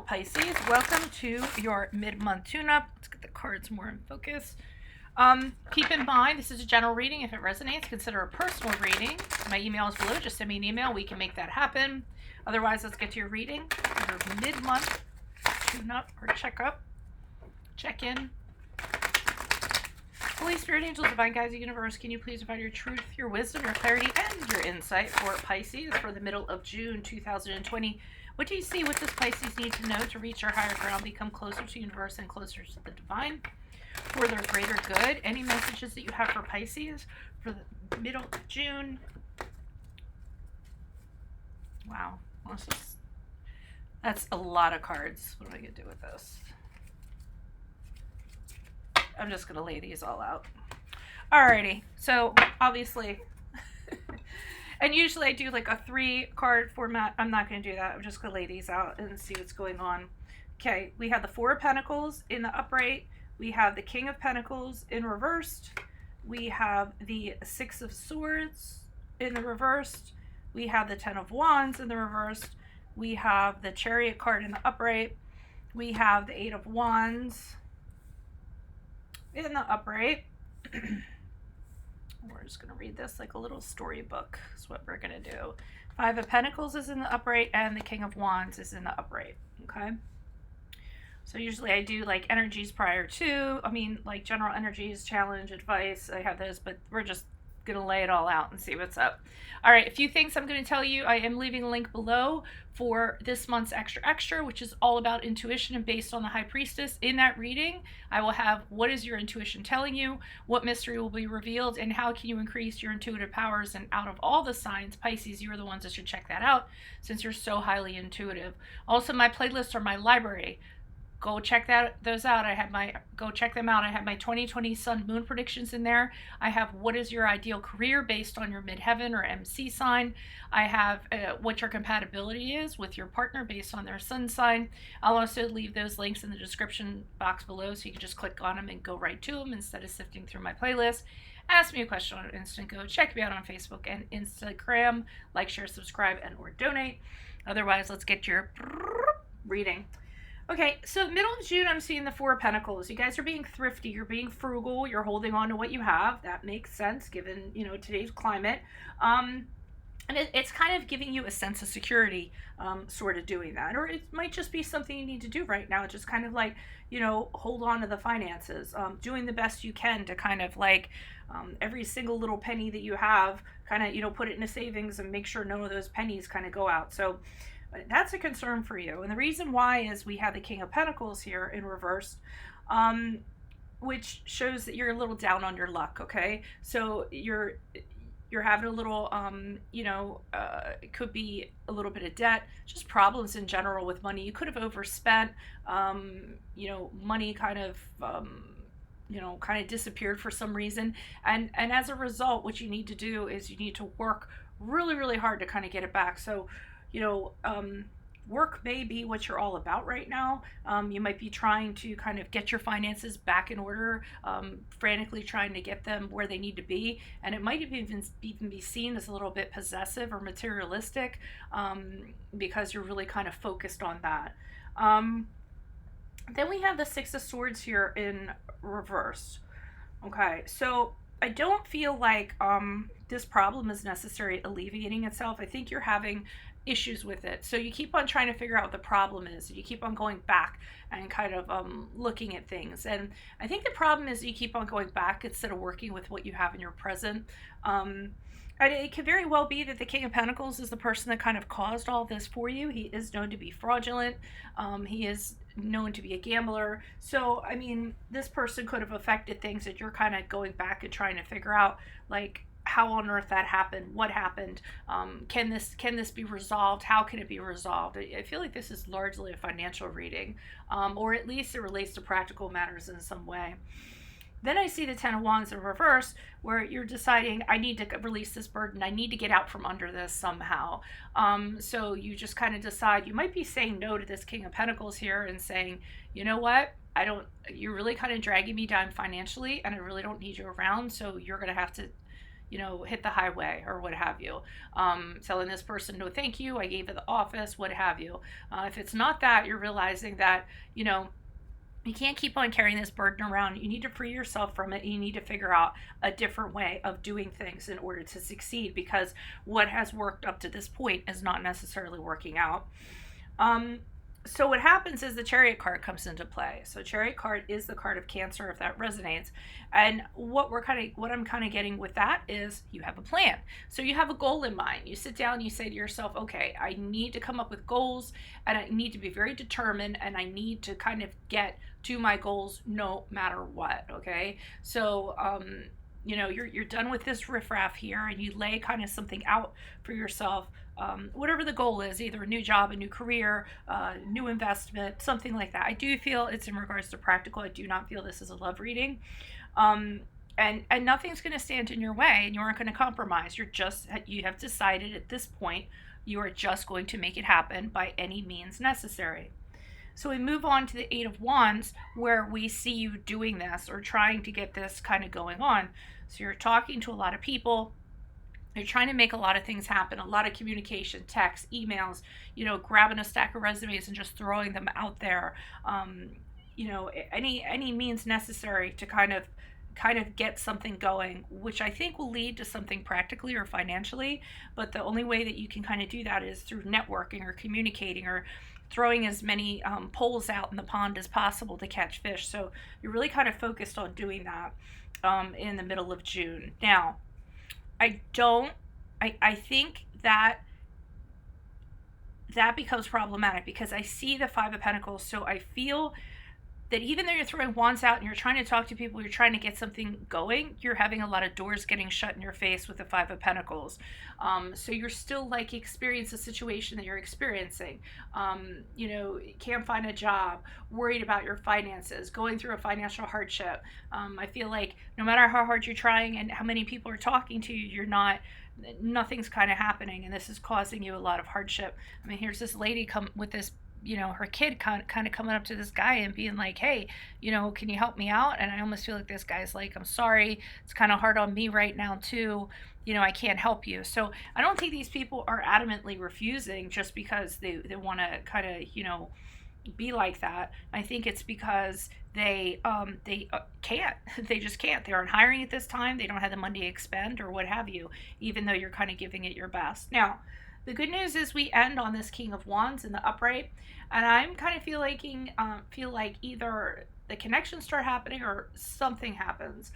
Pisces, welcome to your mid-month tune-up. Let's get the cards more in focus. Keep in mind, this is a general reading. If it resonates, consider a personal reading. My email is below. Just send me an email. We can make that happen. Otherwise, let's get to your reading. Your mid-month tune-up or check-in. Holy Spirit, angels, divine guides, the universe, can you please provide your truth, your wisdom, your clarity, and your insight for Pisces for the middle of June 2020? What do you see? What does Pisces need to know to reach our higher ground, become closer to the universe and closer to the divine for their greater good? Any messages that you have for Pisces for the middle of June? Wow. That's a lot of cards. What am I going to do with this? I'm just going to lay these all out. Alrighty. So, obviously... And usually I do like a 3-card format. I'm not going to do that. I'm just going to lay these out and see what's going on. Okay, we have the 4 of Pentacles in the upright. We have the King of Pentacles in reversed. We have the 6 of Swords in the reversed. We have the 10 of Wands in the reversed. We have the Chariot card in the upright. We have the 8 of Wands in the upright. We're just going to read this like a little storybook is what we're going to do. 5 of Pentacles is in the upright and the King of Wands is in the upright. Okay. So usually I do like energies prior to, like general energies, challenge, advice. I have those, but we're just going to lay it all out and see what's up. All right. A few things I'm going to tell you. I am leaving a link below for this month's extra, which is all about intuition and based on the High Priestess. In that reading, I will have what is your intuition telling you, what mystery will be revealed, and how can you increase your intuitive powers. And out of all the signs, Pisces, you're the ones that should check that out since you're so highly intuitive. Also, my playlists are my library. Go check those out. Go check them out. I have my 2020 Sun Moon predictions in there. I have what is your ideal career based on your midheaven or MC sign. I have what your compatibility is with your partner based on their sun sign. I'll also leave those links in the description box below so you can just click on them and go right to them instead of sifting through my playlist. Ask me a question on Instant Go. Check me out on Facebook and Instagram. Like, share, subscribe, and or donate. Otherwise, let's get your reading. Okay, so middle of June, I'm seeing the 4 of Pentacles. You guys are being thrifty. You're being frugal. You're holding on to what you have. That makes sense given, today's climate. And it's kind of giving you a sense of security, sort of doing that. Or it might just be something you need to do right now. Just kind of like, hold on to the finances. Doing the best you can to kind of like every single little penny that you have, kind of, put it in a savings and make sure none of those pennies kind of go out. So that's a concern for you. And the reason why is we have the King of Pentacles here in reverse, which shows that you're a little down on your luck, okay? So you're having a little, it could be a little bit of debt, just problems in general with money. You could have overspent, money kind of, kind of disappeared for some reason. And as a result, what you need to do is you need to work really, really hard to kind of get it back. So, work may be what you're all about right now. You might be trying to kind of get your finances back in order, frantically trying to get them where they need to be. And it might even be seen as a little bit possessive or materialistic, because you're really kind of focused on that. Then we have the 6 of Swords here in reverse. Okay, so I don't feel like this problem is necessarily alleviating itself. I think you're having issues with it. So you keep on trying to figure out what the problem is. You keep on going back and kind of looking at things. And I think the problem is you keep on going back instead of working with what you have in your present. And it could very well be that the King of Pentacles is the person that kind of caused all this for you. He is known to be fraudulent. He is known to be a gambler. So, this person could have affected things that you're kind of going back and trying to figure out, like, how on earth that happened, what happened, can this be resolved, how can it be resolved? I feel like this is largely a financial reading, or at least it relates to practical matters in some way. Then I see the 10 of Wands in reverse, where you're deciding, I need to release this burden, I need to get out from under this somehow. So you just kind of decide, you might be saying no to this King of Pentacles here and saying, you know what, you're really kind of dragging me down financially and I really don't need you around, so you're going to have to you know, hit the highway or what have you. Telling this person no thank you, I gave it the office, what have you. If it's not that, you're realizing that, you know, you can't keep on carrying this burden around. You need to free yourself from it. You need to figure out a different way of doing things in order to succeed, because what has worked up to this point is not necessarily working out. So what happens is the Chariot card comes into play. So Chariot card is the card of Cancer, if that resonates. And what I'm kind of getting with that is you have a plan. So you have a goal in mind. You sit down, you say to yourself, okay, I need to come up with goals, and I need to be very determined, and I need to kind of get to my goals no matter what. Okay. So you know, you're done with this riffraff here, and you lay kind of something out for yourself, whatever the goal is, either a new job, a new career, new investment, something like that. I do feel it's in regards to practical. I do not feel this is a love reading. And nothing's going to stand in your way, and you aren't going to compromise. You have decided at this point you are just going to make it happen by any means necessary. So we move on to the Eight of Wands, where we see you doing this or trying to get this kind of going on. So you're talking to a lot of people. You're trying to make a lot of things happen, a lot of communication, texts, emails, you know, grabbing a stack of resumes and just throwing them out there. You know, any means necessary to kind of get something going, which I think will lead to something practically or financially. But the only way that you can kind of do that is through networking or communicating or throwing as many poles out in the pond as possible to catch fish. So you're really kind of focused on doing that in the middle of June. Now, I think that becomes problematic because I see the Five of Pentacles. So I feel that even though you're throwing wands out and you're trying to talk to people, you're trying to get something going, you're having a lot of doors getting shut in your face with the Five of Pentacles. So you're still like experience the situation that you're experiencing. You know, can't find a job, worried about your finances, going through a financial hardship. I feel like no matter how hard you're trying and how many people are talking to you, nothing's kind of happening, and this is causing you a lot of hardship. I mean, here's this lady come with this, you know, her kid kind of coming up to this guy and being like, hey, you know, can you help me out? And I almost feel like this guy's like, I'm sorry, it's kind of hard on me right now too, you know, I can't help you. So I don't think these people are adamantly refusing just because they want to kind of, you know, be like that. I think it's because they can't. They just can't. They aren't hiring at this time. They don't have the money to expend or what have you, even though you're kind of giving it your best. Now, the good news is we end on this King of Wands in the upright, and I'm kind of feel like either the connections start happening or something happens,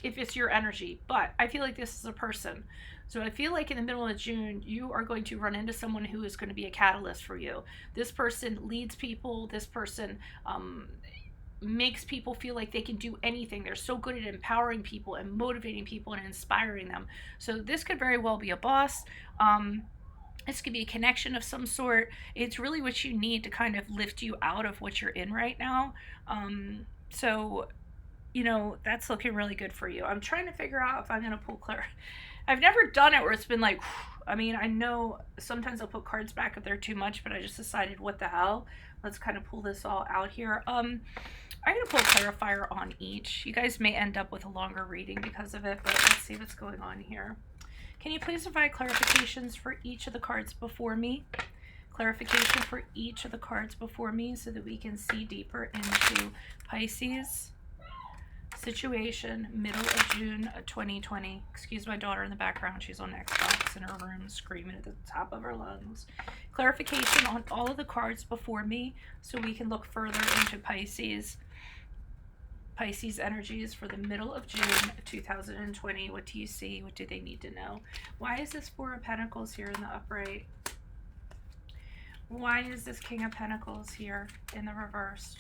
if it's your energy. But I feel like this is a person. So I feel like in the middle of June, you are going to run into someone who is going to be a catalyst for you. This person leads people. This person makes people feel like they can do anything. They're so good at empowering people and motivating people and inspiring them. So this could very well be a boss. This could be a connection of some sort. It's really what you need to kind of lift you out of what you're in right now. So, you know, that's looking really good for you. I'm trying to figure out if I'm going to pull clear. I've never done it where it's been like, I mean, I know sometimes I'll put cards back if they're too much, but I just decided, what the hell? Let's kind of pull this all out here. I'm going to pull a clarifier on each. You guys may end up with a longer reading because of it, but let's see what's going on here. Can you please provide clarifications for each of the cards before me? Clarification for each of the cards before me so that we can see deeper into Pisces. Situation, middle of June 2020. Excuse my daughter in the background. She's on Xbox in her room screaming at the top of her lungs. Clarification on all of the cards before me so we can look further into Pisces. Pisces energies for the middle of June 2020. What do you see? What do they need to know? Why is this Four of Pentacles here in the upright? Why is this King of Pentacles here in the reversed?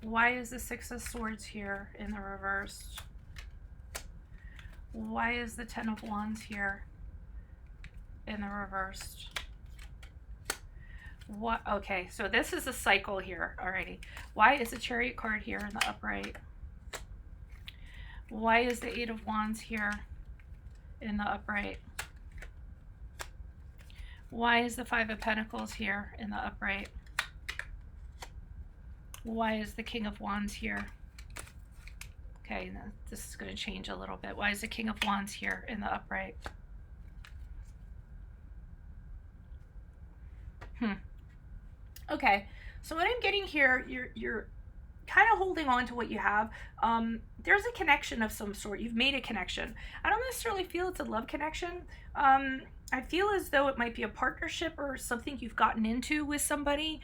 Why is the Six of Swords here in the reversed? Why is the Ten of Wands here in the reversed? What? Okay, so this is a cycle here. Alrighty. Why is the Chariot card here in the upright? Why is the Eight of Wands here in the upright? Why is the Five of Pentacles here in the upright? Why is the King of Wands here? Okay, now this is going to change a little bit. Why is the King of Wands here in the upright? Okay, so what I'm getting here, you're kind of holding on to what you have. There's a connection of some sort. You've made a connection. I don't necessarily feel it's a love connection. I feel as though it might be a partnership or something you've gotten into with somebody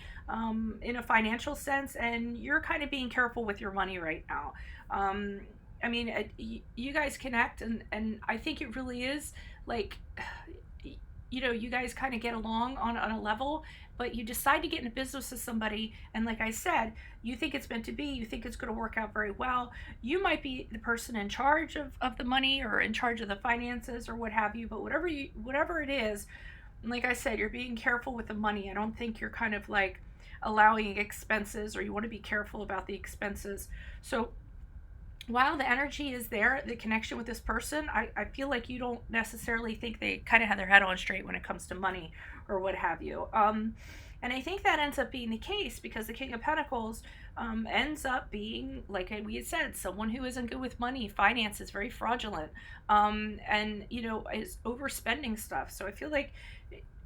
in a financial sense, and you're kind of being careful with your money right now. I mean, you guys connect, and I think it really is like, you guys kind of get along on a level, but you decide to get into business with somebody, and like I said, you think it's meant to be, you think it's going to work out very well. You might be the person in charge of the money or in charge of the finances or what have you, but whatever it is, like I said, you're being careful with the money. I don't think you're kind of like allowing expenses, or you want to be careful about the expenses. So while the energy is there, the connection with this person, I feel like you don't necessarily think they kind of have their head on straight when it comes to money or what have you. And I think that ends up being the case because the King of Pentacles ends up being, like we had said, someone who isn't good with money. Finance is very fraudulent, and is overspending stuff. So I feel like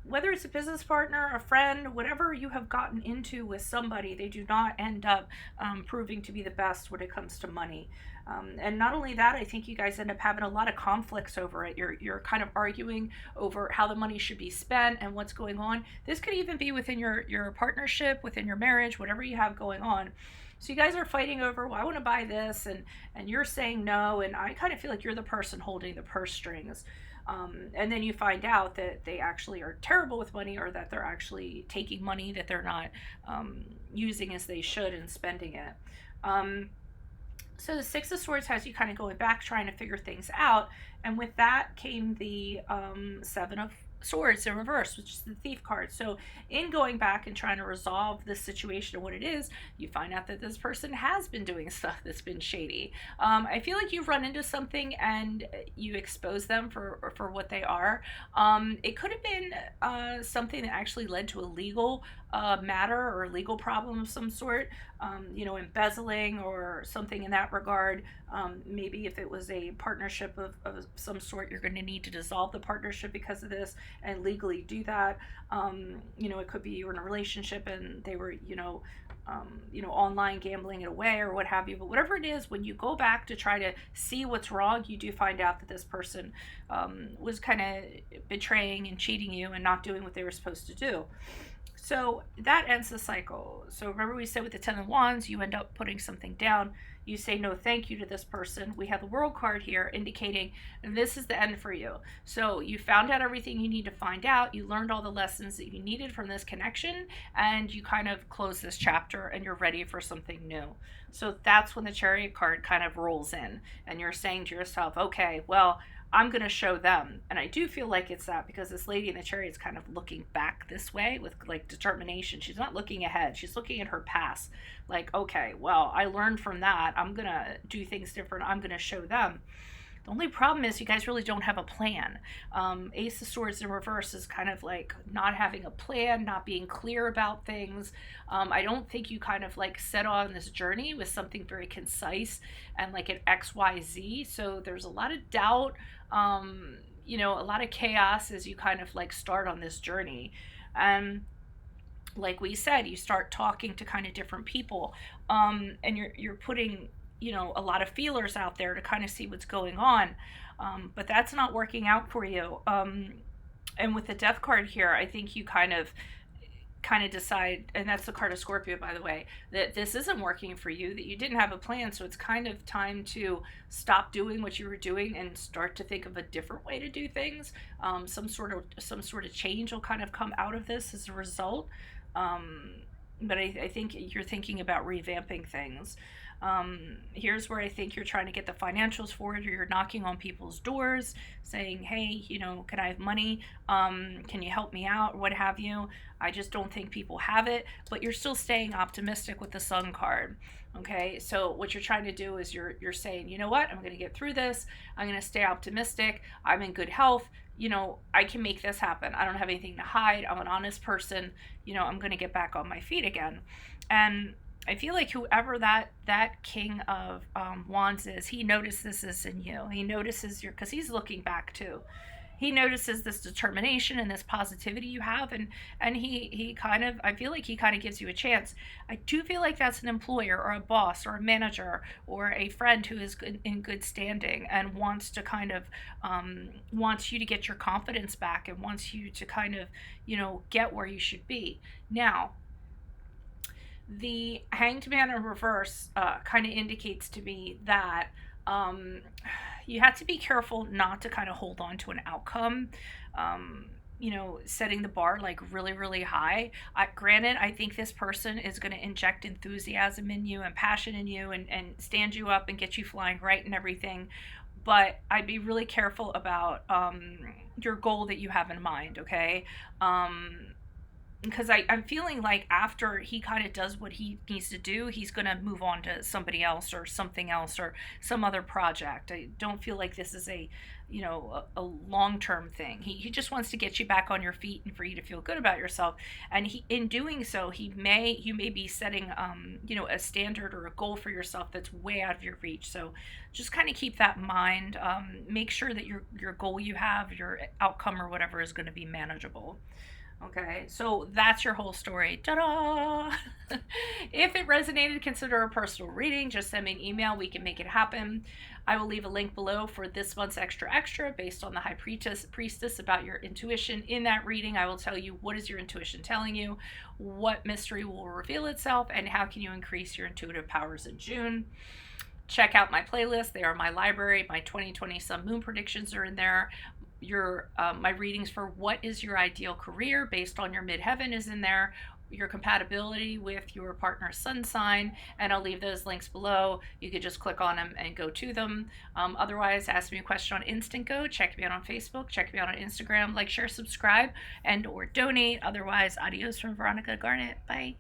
whether it's a business partner, a friend, whatever you have gotten into with somebody, they do not end up proving to be the best when it comes to money. And not only that, I think you guys end up having a lot of conflicts over it. You're kind of arguing over how the money should be spent and what's going on. This could even be within your partnership, within your marriage, whatever you have going on. So you guys are fighting over, well, I want to buy this, and you're saying no, and I kind of feel like you're the person holding the purse strings. And then you find out that they actually are terrible with money, or that they're actually taking money that they're not using as they should and spending it. So the Six of Swords has you kind of going back, trying to figure things out. And with that came the Seven of Swords in reverse, which is the Thief card. So in going back and trying to resolve this situation and what it is, you find out that this person has been doing stuff that's been shady. I feel like you've run into something and you expose them for what they are. It could have been something that actually led to a legal matter or a legal problem of some sort, embezzling or something in that regard. Maybe if it was a partnership of some sort, you're going to need to dissolve the partnership because of this and legally do that. It could be you were in a relationship and they were, online gambling it away or what have you. But whatever it is, when you go back to try to see what's wrong, you do find out that this person was kind of betraying and cheating you and not doing what they were supposed to do. So that ends the cycle. So remember we said with the Ten of Wands, you end up putting something down. You say no thank you to this person. We have the World card here indicating this is the end for you. So you found out everything you need to find out. You learned all the lessons that you needed from this connection, and you kind of close this chapter and you're ready for something new. So that's when the Chariot card kind of rolls in and you're saying to yourself, okay, well, I'm going to show them. And I do feel like it's that because this lady in the Chariot is kind of looking back this way with like determination. She's not looking ahead. She's looking at her past. Like, okay, well, I learned from that. I'm going to do things different. I'm going to show them. The only problem is you guys really don't have a plan. Ace of Swords in reverse is kind of like not having a plan, not being clear about things. I don't think you kind of like set on this journey with something very concise and like an XYZ. So there's a lot of doubt, a lot of chaos as you kind of like start on this journey. And like we said, you start talking to kind of different people, and you're putting a lot of feelers out there to kind of see what's going on, but that's not working out for you. And with the Death card here, I think you kind of decide, and that's the card of Scorpio, by the way, that this isn't working for you, that you didn't have a plan. So it's kind of time to stop doing what you were doing and start to think of a different way to do things. Some sort of change will kind of come out of this as a result. But I think you're thinking about revamping things. Here's where I think you're trying to get the financials for it, or you're knocking on people's doors saying, hey, can I have money? Can you help me out? What have you? I just don't think people have it, but you're still staying optimistic with the Sun card. Okay, so what you're trying to do is you're saying, you know what, I'm going to get through this. I'm going to stay optimistic. I'm in good health. I can make this happen. I don't have anything to hide. I'm an honest person. I'm going to get back on my feet again. And I feel like whoever that King of Wands is, he notices this in you. He notices your, because he's looking back too. He notices this determination and this positivity you have, and he kind of, I feel like he kind of gives you a chance. I do feel like that's an employer or a boss or a manager or a friend who is in good standing and wants to kind of wants you to get your confidence back and wants you to kind of, you know, get where you should be. Now, the Hanged Man in reverse kind of indicates to me that um, you have to be careful not to kind of hold on to an outcome. You know, setting the bar like really, really high. Granted, I think this person is going to inject enthusiasm in you and passion in you and stand you up and get you flying right and everything. But I'd be really careful about your goal that you have in mind, okay? Because I'm feeling like after he kind of does what he needs to do, he's going to move on to somebody else or something else or some other project. I don't feel like this is a, you know, a long-term thing. He just wants to get you back on your feet and for you to feel good about yourself. And he, in doing so, you may be setting, you know, a standard or a goal for yourself that's way out of your reach. So just kind of keep that in mind. Make sure that your goal you have, your outcome or whatever is going to be manageable. Okay, so that's your whole story. Ta-da! If it resonated, consider a personal reading. Just send me an email. We can make it happen. I will leave a link below for this month's extra based on the High Priestess about your intuition. In that reading, I will tell you what is your intuition telling you, what mystery will reveal itself, and how can you increase your intuitive powers in June. Check out my playlist. They are my library. My 2020 Sun Moon predictions are in there. My readings for what is your ideal career based on your midheaven is in there, your compatibility with your partner's sun sign, and I'll leave those links below. You could just click on them and go to them. Otherwise, ask me a question on Instant Go. Check me out on Facebook. Check me out on Instagram. Like, share, subscribe, and or donate. Otherwise, adios from Veronica Garnet. Bye.